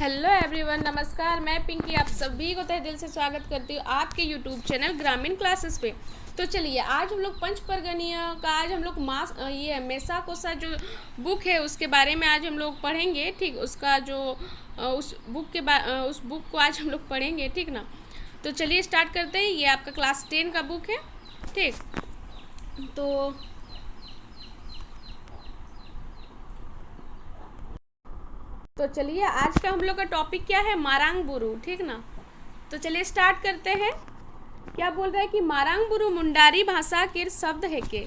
Hello everyone, नमस्कार। मैं पिंकी आप सभी को तहे दिल से स्वागत करती हूँ आपके यूट्यूब चैनल ग्रामीण क्लासेस पे। तो चलिए, आज हम लोग पंच परगनीय का आज हम लोग ये मेसा कोसा जो बुक है उसके बारे में आज हम लोग पढ़ेंगे। ठीक, उसका जो उस बुक को आज हम लोग पढ़ेंगे, ठीक ना। तो चलिए स्टार्ट करते हैं। ये आपका क्लास 10 का बुक है, ठीक। तो चलिए, आज का हम लोग का टॉपिक क्या है? मारांग बुरु, ठीक ना। तो चलिए स्टार्ट करते हैं। क्या बोल रहा है कि मारांग बुरु मुंडारी भाषा के शब्द है के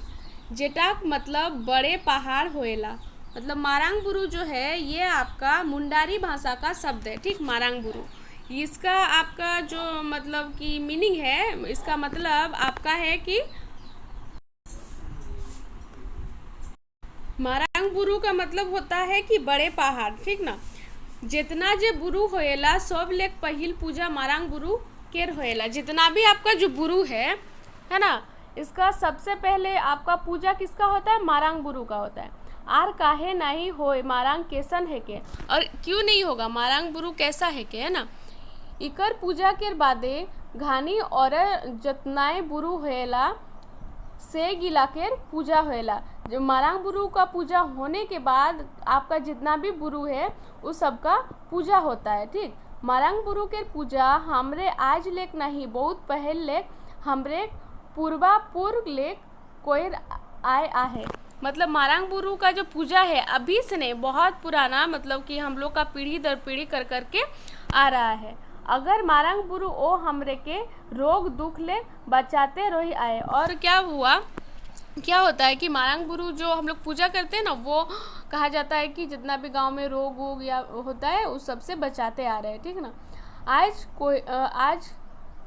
जेटा मतलब बड़े पहाड़ होएला। मतलब मारांग बुरु जो है ये आपका मुंडारी भाषा का शब्द है, ठीक। मारांग बुरु इसका आपका जो मतलब कि मीनिंग है, इसका मतलब आपका है कि मारांग बुरु का मतलब होता है कि बड़े पहाड़, ठीक ना। जितना जे बुरु होएला सब लेक पहिल पूजा मारांग बुरु केर होएला। जितना भी आपका जो बुरु है ना, इसका सबसे पहले आपका पूजा किसका होता है? मारांग बुरु का होता है। आर काहे नहीं होए मारांग कैसन है के, और क्यों नहीं होगा? मारांग बुरु कैसा है के, है ना। इकर पूजा के बादे घानी और जतनाए बुरु होएला से गिला के पूजा होएला। जो मारांग बुरु का पूजा होने के बाद आपका जितना भी बुरु है उस सब का पूजा होता है, ठीक। मारांग बुरु के पूजा हमरे आज लेक नहीं, बहुत पहल लेक हमरे पूर्व लेक कोई आए आहे। मतलब मारांग बुरु का जो पूजा है अभी से नहीं, बहुत पुराना, मतलब कि हम लोग का पीढ़ी दर पीढ़ी कर करके आ रहा है। अगर मारांग बुरु ओ हमरे के रोग दुख ले बचाते रही आए। और क्या होता है कि मारांग बुरु जो हम लोग पूजा करते हैं ना, वो कहा जाता है कि जितना भी गांव में रोग वोग या होता है उस सब से बचाते आ रहे हैं, ठीक ना। आज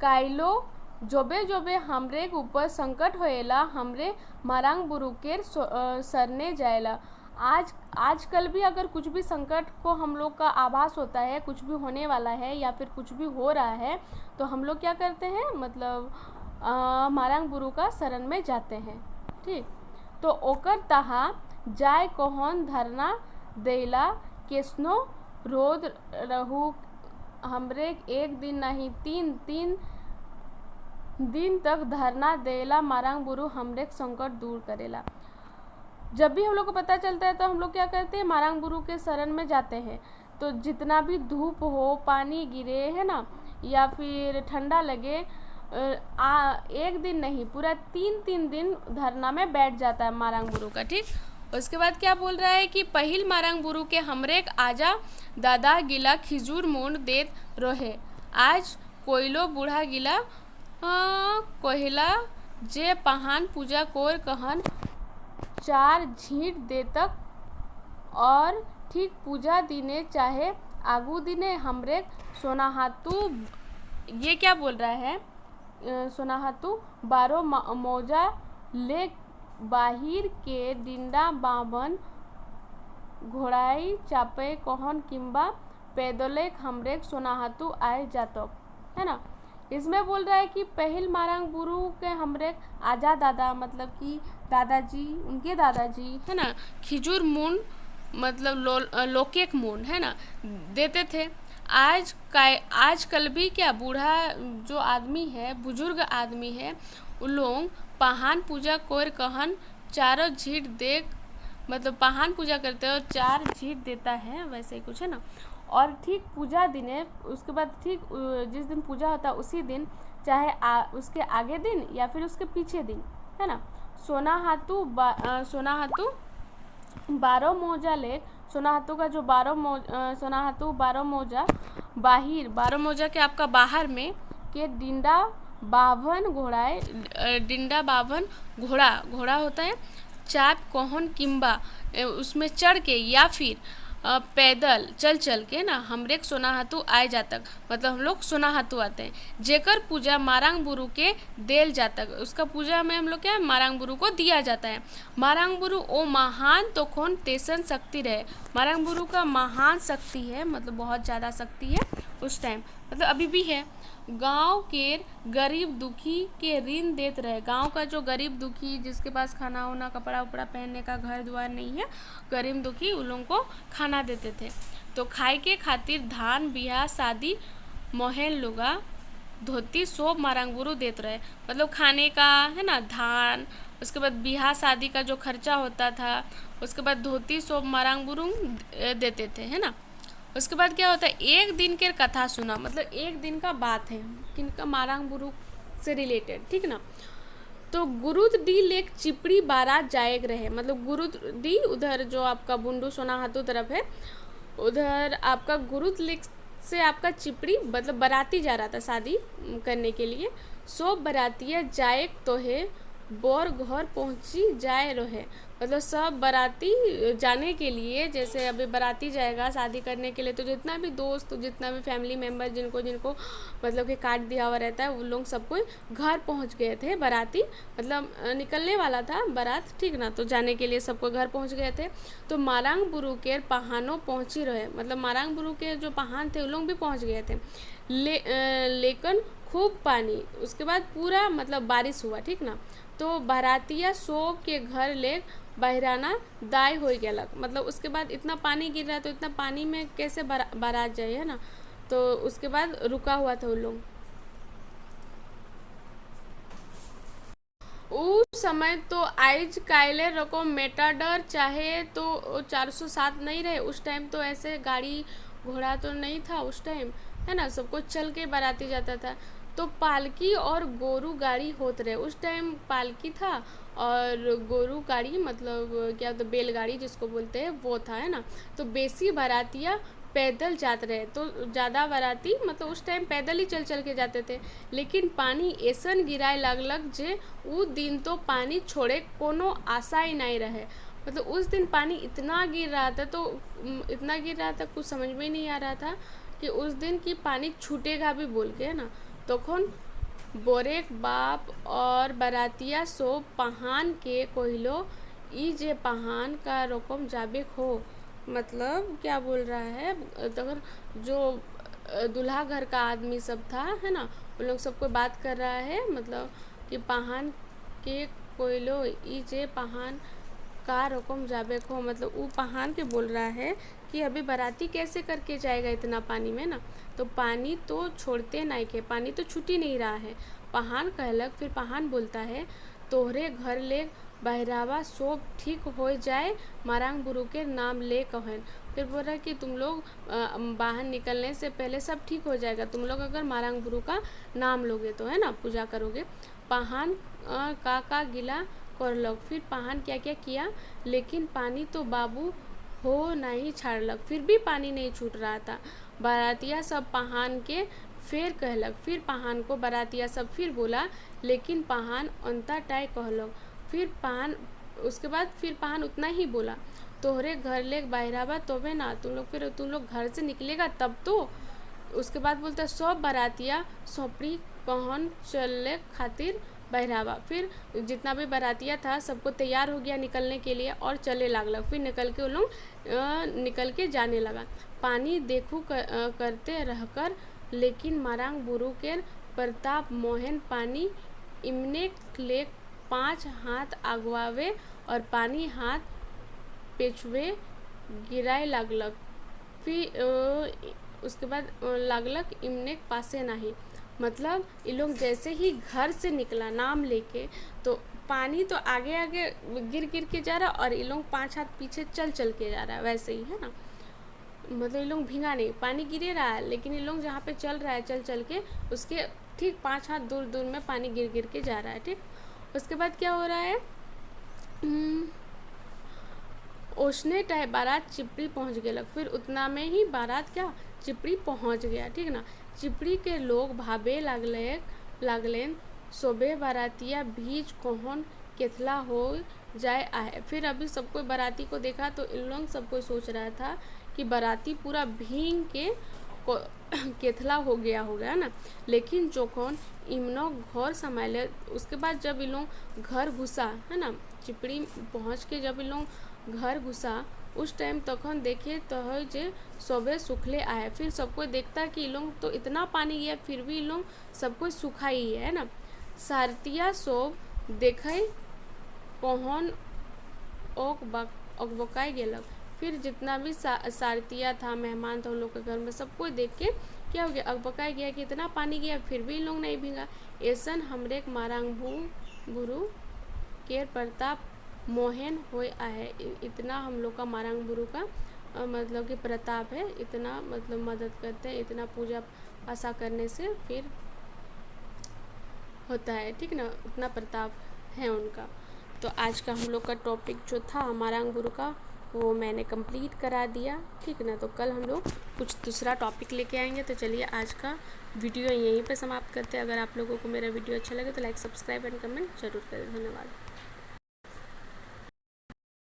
काइलो जोबे जोबे हमरे ऊपर संकट होएला हमरे मारांग बुरु के सरने जाएला। आजकल भी अगर कुछ भी संकट को हम लोग का आभास होता है, कुछ भी होने वाला है या फिर कुछ भी हो रहा है, तो हम लोग क्या करते हैं? मतलब मारांग बुरु का शरण में जाते हैं, ठीक। तो ओकर तहा जाय कोहन धरना देला केसनो रोद रहू हमरे एक दिन नहीं तीन दिन तक धरना देला मारांग बुरु हमरे संकट दूर करेला। जब भी हम लोग को पता चलता है तो हम लोग क्या करते हैं? मारांग बुरु के शरण में जाते हैं। तो जितना भी धूप हो, पानी गिरे, है ना, या फिर ठंडा लगे, एक दिन नहीं पूरा तीन दिन धरना में बैठ जाता है मारांग बुरु का, ठीक। उसके बाद क्या बोल रहा है कि पहिल मारांग बुरु के हमरे आजा दादा गिला खिजूर मुंड देत रहे। आज कोयलो बूढ़ा गिला कोहिला जे पहान पूजा कोर कहन चार झीट दे तक। और ठीक पूजा दिने चाहे आगू दिने हमरे सोनाहातू, ये क्या बोल रहा है? सोनाहातू 12 मौजा ले बाहिर के डिंडा बावन घोड़ाई चापे कोहन किम्बा पैदले हमरे सोनाहातू आए जातो, है ना। इसमें बोल रहा है कि पहल मारांग बुरु के हमरे आजा दादा, मतलब कि दादाजी, उनके दादाजी, है ना, खिजूर मून मतलब लोकेक मून, है ना, देते थे। आजकल भी क्या बूढ़ा जो आदमी है, बुजुर्ग आदमी है, उन लोग पहान पूजा कोर कहन चारों झीट देख, मतलब पहान पूजा करते हैं और 4 झीट देता है, वैसे ही कुछ, है ना। और ठीक पूजा दिन है, उसके बाद ठीक जिस दिन पूजा होता है उसी दिन, चाहे उसके आगे दिन या फिर उसके पीछे दिन, है ना, सोनाहातू 12 मौजा ले। सोनाहातू का जो 12 मौजा बाहिर, 12 मौजा के आपका बाहर में के डिंडा बावन घोड़ा होता है, चाप कोहन किम्बा उसमें चढ़ के या फिर पैदल चल के ना हमरे सोनाहातू आए जातक। मतलब हम लोग सोनाहातू आते हैं, जेकर पूजा मारांग बुरु के देल जातक। उसका पूजा में हम लोग क्या मारांग बुरु को दिया जाता है। मारांग बुरु ओ महान तो कौन तेसन शक्ति रहे। मारांग बुरु का महान शक्ति है, मतलब बहुत ज़्यादा शक्ति है उस टाइम, मतलब अभी भी है। गांव के गरीब दुखी के ऋण देते रहे। गांव का जो गरीब दुखी जिसके पास खाना होना, कपड़ा उपड़ा पहनने का घर द्वार नहीं है, गरीब दुखी उन लोगों को खाना देते थे। तो खाए के खातिर धान बियाह शादी मोहन लुगा धोती सोब मारांग बुरु देते रहे। मतलब खाने का है ना, धान, उसके बाद बियाह शादी का जो खर्चा होता था, उसके बाद धोती सोब मारांग बुरु देते थे, है ना। उसके बाद क्या होता है, एक दिन के कथा सुना, मतलब एक दिन का बात है किनका, मारांग बुरु से रिलेटेड, ठीक ना। तो गुरुद डी लेक चिपड़ी बारात जाएग रहे, मतलब गुरुद डी उधर जो आपका बुंडू सोना हाथों तरफ है, उधर आपका गुरुद लेक से आपका चिपड़ी मतलब बाराती जा रहा था शादी करने के लिए। सो बारातिया जाए तो है बोर घर पहुंची जाए रहे, मतलब सब बाराती जाने के लिए, जैसे अभी बाराती जाएगा शादी करने के लिए, तो जितना भी दोस्त, जितना भी फैमिली मेम्बर जिनको जिनको मतलब कि कार्ड दिया हुआ रहता है, उन लोग सबको घर पहुंच गए थे बाराती, मतलब निकलने वाला था बारात, ठीक ना। तो जाने के लिए सबको घर पहुंच गए थे। तो मारांग बुरु के पहानों पहुंची रहे, मतलब मारांग बुरु के जो पहान थे उन लोग भी पहुंच गए थे। लेकिन खूब पानी, उसके बाद पूरा मतलब बारिश हुआ, ठीक ना। तो बारातिया सोब के घर ले बहराना दाय हो गया, मतलब उसके बाद इतना पानी गिर रहा है, तो इतना पानी में कैसे बारात जाए, है ना। तो उसके बाद रुका हुआ था उन लोग। उस समय तो आइज कायले रको मेटाडर चाहे तो 407 नहीं रहे, उस टाइम तो ऐसे गाड़ी घोड़ा तो नहीं था उस टाइम, है ना, सबको चल के बाराती जाता था। तो पालकी और गोरू गाड़ी होते रहे, उस टाइम पालकी था और गोरू गाड़ी मतलब क्या, तो बैलगाड़ी जिसको बोलते हैं वो था, है ना। तो बेसी बारातियाँ पैदल जाते रहे, तो ज़्यादा बाराती मतलब उस टाइम पैदल ही चल चल के जाते थे। लेकिन पानी ऐसन गिराए लगलक जे उ दिन तो पानी छोड़े कोनो आशा ही नहीं रहे, मतलब उस दिन पानी इतना गिर रहा था, तो इतना गिर रहा था कुछ समझ में नहीं आ रहा था कि उस दिन की पानी छूटेगा भी बोल के, है ना। तखन बोरेक बाप और बरातिया सो पहान के कोहिलो ई जे पहान का रकम जाबे हो, मतलब क्या बोल रहा है, अगर जो दूल्हा घर का आदमी सब था, है ना, उन लोग सबको बात कर रहा है, मतलब कि पहान के कोयलो ई जे पहान का रकम जाबे खो, मतलब वो पहान के बोल रहा है कि अभी बाराती कैसे करके जाएगा इतना पानी में ना। तो पानी तो छोड़ते नहीं के, पानी तो छूट ही नहीं रहा है। पहान कहलक, फिर पहान बोलता है तोहरे घर ले बहरावा सोब ठीक हो जाए मारांग बुरु के नाम ले कहन। फिर बोल रहा है कि तुम लोग बाहर निकलने से पहले सब ठीक हो जाएगा, तुम लोग अगर मारांग बुरु का नाम लोगे तो, है ना, पूजा करोगे। पहान का गिला कर लग, फिर पहान क्या क्या किया, लेकिन पानी तो बाबू हो नहीं छाड़लक, फिर भी पानी नहीं छूट रहा था। बारातिया सब पहान के फिर कहलक, फिर पहान को बारातिया सब फिर बोला, लेकिन पहान अंता टाई कहलक। फिर पहान उसके बाद फिर पहान उतना ही बोला, तोहरे घर ले बहरावा तोबे ना, तुम लोग घर से निकलेगा तब तो। उसके बाद बोलता है सब बारातिया सोपड़ी कहन चलने खातिर बहरावा, फिर जितना भी बारातिया था सबको तैयार हो गया निकलने के लिए और चले लागलक। फिर निकल के वो लोग निकल के जाने लगा। पानी देखू करते रहकर, लेकिन मारांग बुरु के प्रताप मोहन पानी इमने ले 5 हाथ आगवावे और पानी हाथ पेछवे गिराए लागलक। फिर उसके बाद लागलक इमने पासे नहीं, मतलब ये लोग जैसे ही घर से निकला नाम लेके, तो पानी तो आगे आगे गिर गिर के जा रहा और ये लोग 5 हाथ पीछे चल चल के जा रहा है, वैसे ही, है ना। मतलब ये लोग भीगा नहीं, पानी गिरे रहा है, लेकिन ये लोग जहाँ पे चल रहा है चल चल के उसके ठीक 5 हाथ दूर दूर में पानी गिर गिर के जा रहा है, ठीक। उसके बाद क्या हो रहा है, ओसने टाइ बारात चिपड़ी पहुँच गया, फिर उतना में ही बारात क्या चिपड़ी पहुँच गया, ठीक ना। चिपड़ी के लोग भाबे लागलेन सोबे बारातिया भीज कोहन केथला हो जाए आए। फिर अभी सबको बाराती को देखा तो इन लोग सबको सोच रहा था कि बाराती पूरा भींग के केथला हो गया होगा ना। लेकिन जोखन इमनो घर संभाले, उसके बाद जब इन लोग घर घुसा, है ना, चिपड़ी पहुँच के जब इन लोग घर घुसा उस टाइम तखन देखे तो है जे सबे सुखले आए। फिर सबको देखता कि इन लोग तो इतना पानी गया फिर भी इन लोग सबको सूखा ही है ना। सारतिया सब देखे कौन ओक बकाई गेलक, फिर जितना भी सारथिया था, मेहमान था उन लोग के घर में, सबको देख के क्या हो गया, अकबकाया गया कि इतना पानी गया फिर भी इन लोग नहीं भीगा। ऐसन हमरे मारांग बुरु केर प्रताप मोहन होय आहे। इतना हम लोग का मारांग बुरु का मतलब कि प्रताप है, इतना मतलब मदद करते हैं, इतना पूजा पासा करने से फिर होता है, ठीक ना, उतना प्रताप है उनका। तो आज का हम लोग का टॉपिक जो था मारांग बुरु का वो मैंने कंप्लीट करा दिया, ठीक ना। तो कल हम लोग कुछ दूसरा टॉपिक लेके आएंगे। तो चलिए आज का वीडियो यहीं पे समाप्त करते हैं। अगर आप लोगों को मेरा वीडियो अच्छा लगे तो लाइक, सब्सक्राइब एंड कमेंट जरूर करें। धन्यवाद।